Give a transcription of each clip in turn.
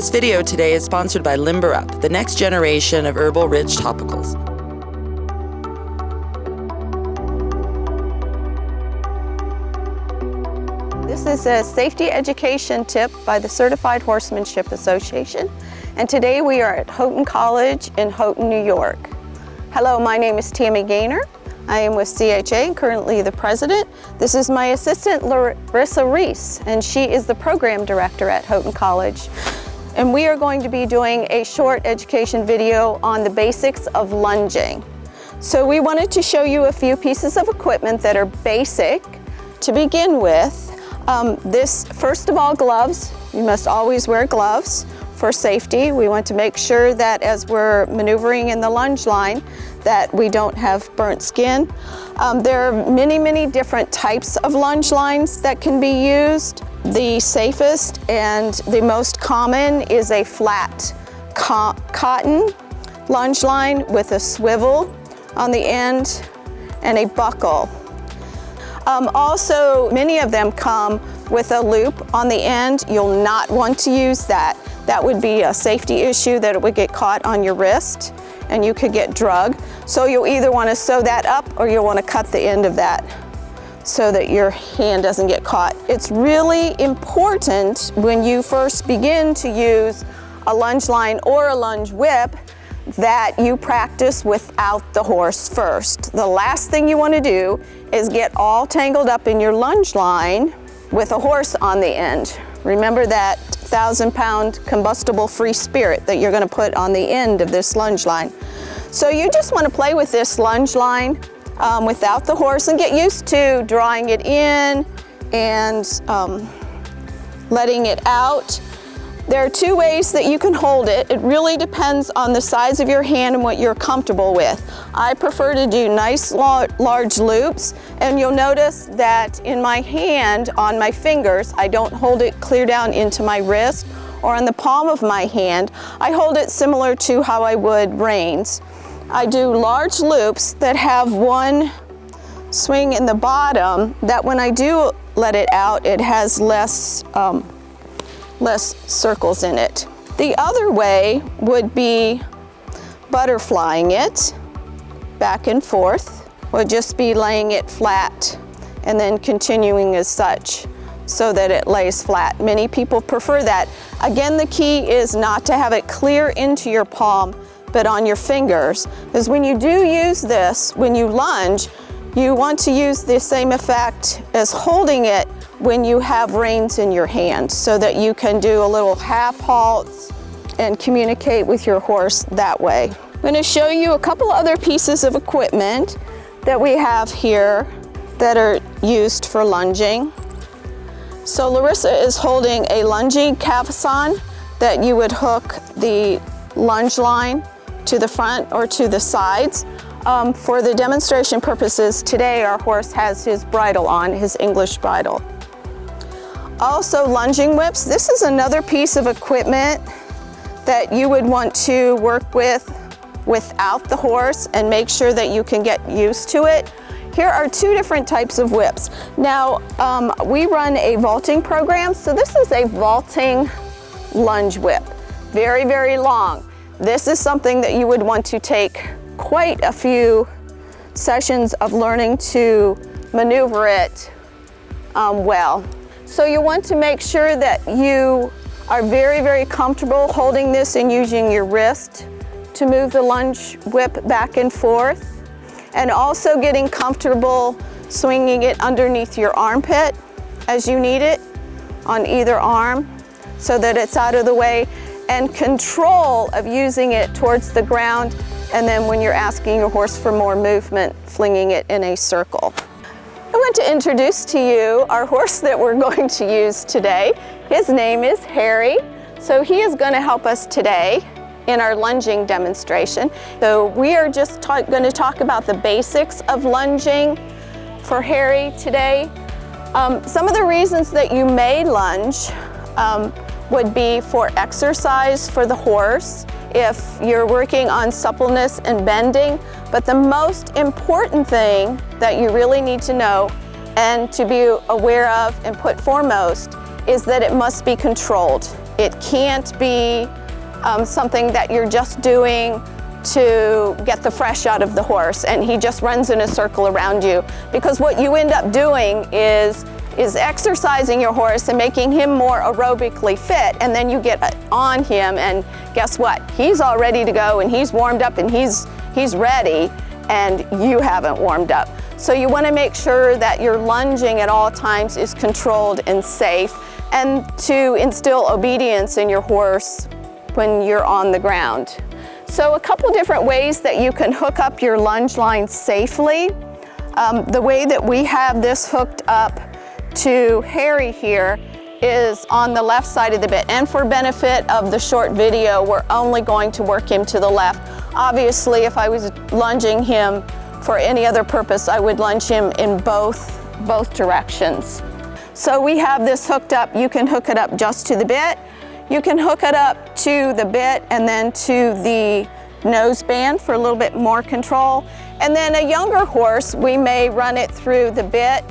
This video today is sponsored by Limber Up, the next generation of herbal-rich topicals. This is a safety education tip by the Certified Horsemanship Association, and today we are at Houghton College in Houghton, New York. Hello, my name is Tammi. I am with CHA, currently the president. This is my assistant, Larissa Reese, and she is the program director at Houghton College. And we are going to be doing a short education video on the basics of lunging. So we wanted to show you a few pieces of equipment that are basic to begin with. First of all, gloves. You must always wear gloves for safety. We want to make sure that as we're maneuvering in the lunge line that we don't have burnt skin. There are many different types of lunge lines that can be used. The safest and the most common is a flat cotton lunge line with a swivel on the end and a buckle. Also, many of them come with a loop on the end. You'll not want to use that. That would be a safety issue, that it would get caught on your wrist and you could get drugged. So you'll either want to sew that up or you'll want to cut the end of that so that your hand doesn't get caught. It's really important when you first begin to use a lunge line or a lunge whip that you practice without the horse first. The last thing you want to do is get all tangled up in your lunge line with a horse on the end. Remember that 1,000-pound combustible-free spirit that you're going to put on the end of this lunge line. So you just want to play with this lunge line without the horse and get used to drawing it in and letting it out. There are two ways that you can hold it. It really depends on the size of your hand and what you're comfortable with. I prefer to do nice large loops, and you'll notice that in my hand, on my fingers, I don't hold it clear down into my wrist or on the palm of my hand. I hold it similar to how I would reins. I do large loops that have one swing in the bottom that when I do let it out, it has less circles in it. The other way would be butterflying it back and forth, would just be laying it flat and then continuing as such so that it lays flat. Many people prefer that. Again, the key is not to have it clear into your palm, but on your fingers. Because when you do use this, when you lunge, you want to use the same effect as holding it when you have reins in your hand, so that you can do a little half halts and communicate with your horse that way. I'm going to show you a couple other pieces of equipment that we have here that are used for lunging. So Larissa is holding a lunging cavesson that you would hook the lunge line to the front or to the sides. For the demonstration purposes today, our horse has his bridle on, his English bridle. Also, lunging whips. This is another piece of equipment that you would want to work with without the horse and make sure that you can get used to it. Here are two different types of whips. Now, we run a vaulting program, so this is a vaulting lunge whip. Very long. This is something that you would want to take quite a few sessions of learning to maneuver it well. So you want to make sure that you are very comfortable holding this and using your wrist to move the lunge whip back and forth, and also getting comfortable swinging it underneath your armpit as you need it on either arm so that it's out of the way, and control of using it towards the ground, and then when you're asking your horse for more movement, flinging it in a circle. I want to introduce to you our horse that we're going to use today. His name is Harry. So he is going to help us today in our lunging demonstration. So we are just going to talk about the basics of lunging for Harry today. Some of the reasons that you may lunge would be for exercise for the horse, if you're working on suppleness and bending. But the most important thing that you really need to know and to be aware of and put foremost is that it must be controlled. It can't be something that you're just doing to get the fresh out of the horse and he just runs in a circle around you. Because what you end up doing is exercising your horse and making him more aerobically fit, and then you get on him and guess what? He's all ready to go and he's warmed up and he's ready, and you haven't warmed up. So you want to make sure that your lunging at all times is controlled and safe, and to instill obedience in your horse when you're on the ground. So a couple different ways that you can hook up your lunge line safely. The way that we have this hooked up to Harry here is on the left side of the bit. And for benefit of the short video, we're only going to work him to the left. Obviously, if I was lunging him for any other purpose, I would lunge him in both directions. So we have this hooked up. You can hook it up just to the bit. You can hook it up to the bit and then to the nose band for a little bit more control. And then a younger horse, we may run it through the bit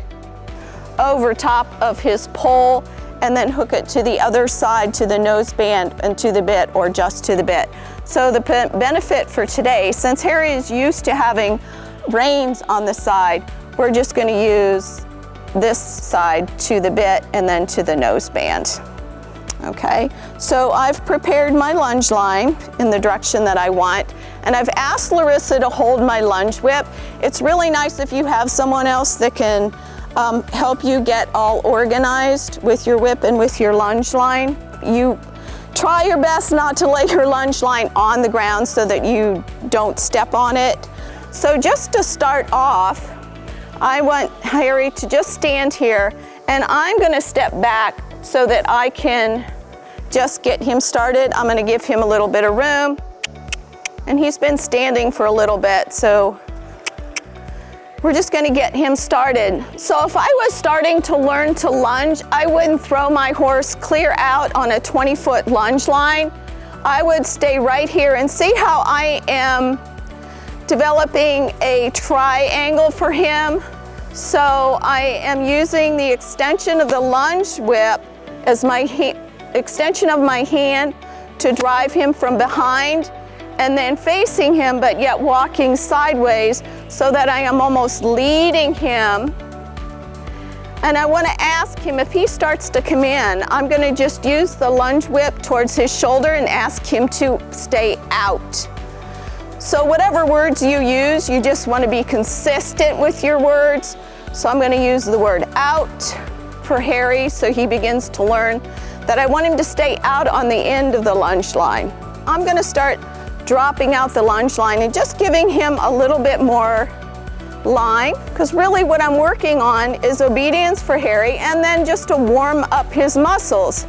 over top of his pole and then hook it to the other side to the nose band and to the bit, or just to the bit. So the benefit for today, since Harry is used to having reins on the side, we're just going to use this side to the bit and then to the nose band. Okay, so I've prepared my lunge line in the direction that I want, and I've asked Larissa to hold my lunge whip. It's really nice if you have someone else that can help you get all organized with your whip and with your lunge line. You try your best not to lay your lunge line on the ground so that you don't step on it. So just to start off, I want Harry to just stand here, and I'm going to step back so that I can just get him started. I'm going to give him a little bit of room, and he's been standing for a little bit, so we're just going to get him started. So if I was starting to learn to lunge, I wouldn't throw my horse clear out on a 20-foot lunge line. I would stay right here and see how I am developing a triangle for him. So I am using the extension of the lunge whip as my extension of my hand to drive him from behind, and then facing him but yet walking sideways so that I am almost leading him. And I want to ask him, if he starts to come in, I'm going to just use the lunge whip towards his shoulder and ask him to stay out. So whatever words you use, you just want to be consistent with your words. So I'm going to use the word out for Harry so he begins to learn that I want him to stay out on the end of the lunge line. I'm going to start dropping out the lunge line and just giving him a little bit more line, because really what I'm working on is obedience for Harry and then just to warm up his muscles.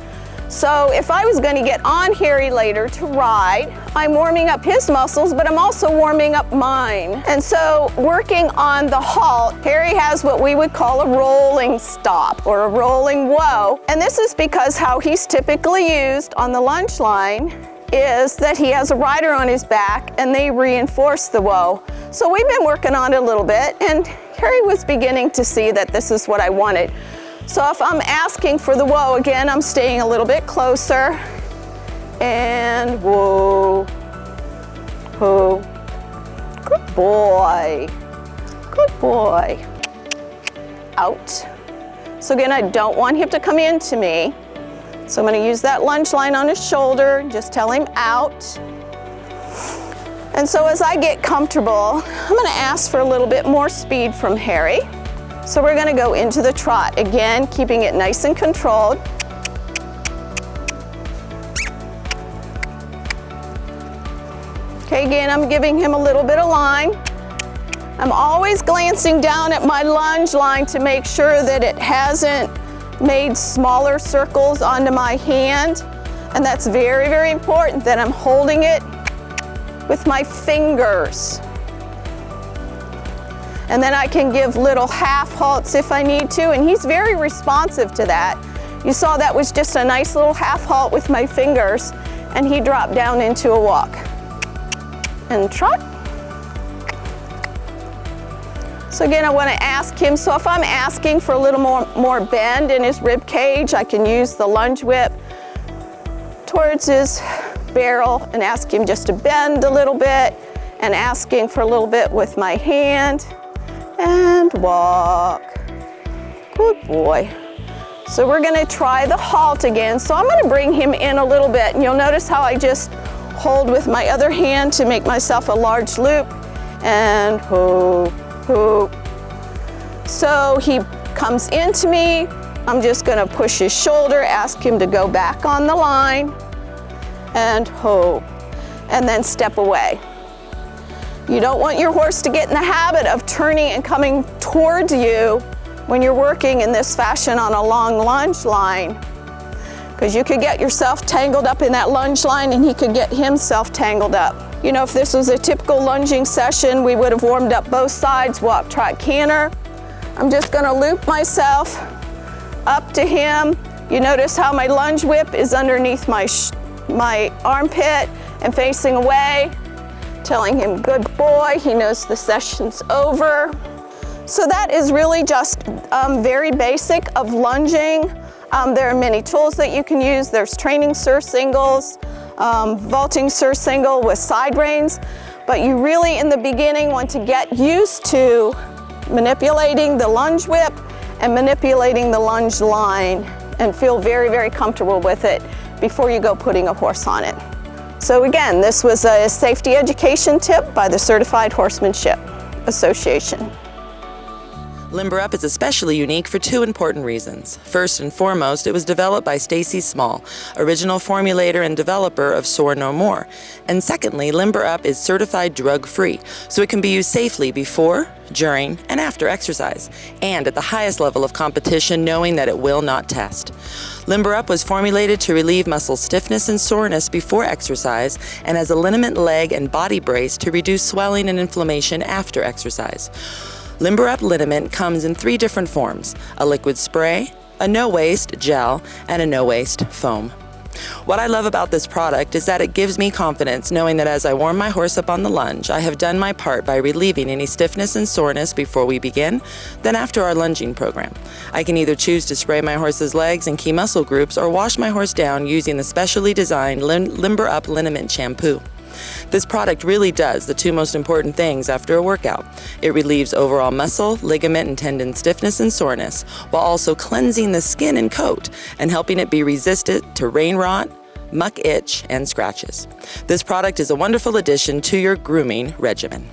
So if I was going to get on Harry later to ride, I'm warming up his muscles, but I'm also warming up mine. And so working on the halt, Harry has what we would call a rolling stop or a rolling whoa. And this is because how he's typically used on the lunge line is that he has a rider on his back and they reinforce the whoa. So we've been working on it a little bit, and Harry was beginning to see that this is what I wanted. So if I'm asking for the whoa, again, I'm staying a little bit closer. And whoa, whoa. Good boy. Good boy. Out. So again, I don't want him to come into me. So I'm going to use that lunge line on his shoulder, just tell him out. And so as I get comfortable, I'm going to ask for a little bit more speed from Harry. So we're going to go into the trot, again, keeping it nice and controlled. Okay, again, I'm giving him a little bit of line. I'm always glancing down at my lunge line to make sure that it hasn't made smaller circles onto my hand. And that's very, very important that I'm holding it with my fingers. And then I can give little half halts if I need to, and he's very responsive to that. You saw that was just a nice little half halt with my fingers, and he dropped down into a walk. And trot. So again, I want to ask him, so if I'm asking for a little more bend in his rib cage, I can use the lunge whip towards his barrel and ask him just to bend a little bit, and asking for a little bit with my hand, and walk. Good boy. So we're gonna try the halt again. So I'm gonna bring him in a little bit, and you'll notice how I just hold with my other hand to make myself a large loop, and hoop, hoop. So he comes into me, I'm just gonna push his shoulder, ask him to go back on the line, and hoop, and then step away. You don't want your horse to get in the habit of turning and coming towards you when you're working in this fashion on a long lunge line, because you could get yourself tangled up in that lunge line and he could get himself tangled up. You know, if this was a typical lunging session, we would have warmed up both sides, walk, trot, canter. I'm just gonna loop myself up to him. You notice how my lunge whip is underneath my armpit and facing away, telling him good boy. He knows the session's over. So that is really just very basic of lunging. There are many tools that you can use. There's training surcingles, vaulting surcingle with side reins, but you really in the beginning want to get used to manipulating the lunge whip and manipulating the lunge line and feel very, very comfortable with it before you go putting a horse on it. So again, this was a safety education tip by the Certified Horsemanship Association. Limber Up is especially unique for two important reasons. First and foremost, it was developed by Stacy Small, original formulator and developer of Soar No More. And secondly, Limber Up is certified drug-free, so it can be used safely before, during, and after exercise, and at the highest level of competition, knowing that it will not test. Limber Up was formulated to relieve muscle stiffness and soreness before exercise, and as a liniment leg and body brace to reduce swelling and inflammation after exercise. Limber Up liniment comes in 3 different forms: a liquid spray, a no-waste gel, and a no-waste foam. What I love about this product is that it gives me confidence knowing that as I warm my horse up on the lunge, I have done my part by relieving any stiffness and soreness before we begin, then after our lunging program. I can either choose to spray my horse's legs and key muscle groups or wash my horse down using the specially designed Limber Up liniment shampoo. This product really does the 2 most important things after a workout. It relieves overall muscle, ligament, and tendon stiffness and soreness, while also cleansing the skin and coat and helping it be resistant to rain rot, muck itch, and scratches. This product is a wonderful addition to your grooming regimen.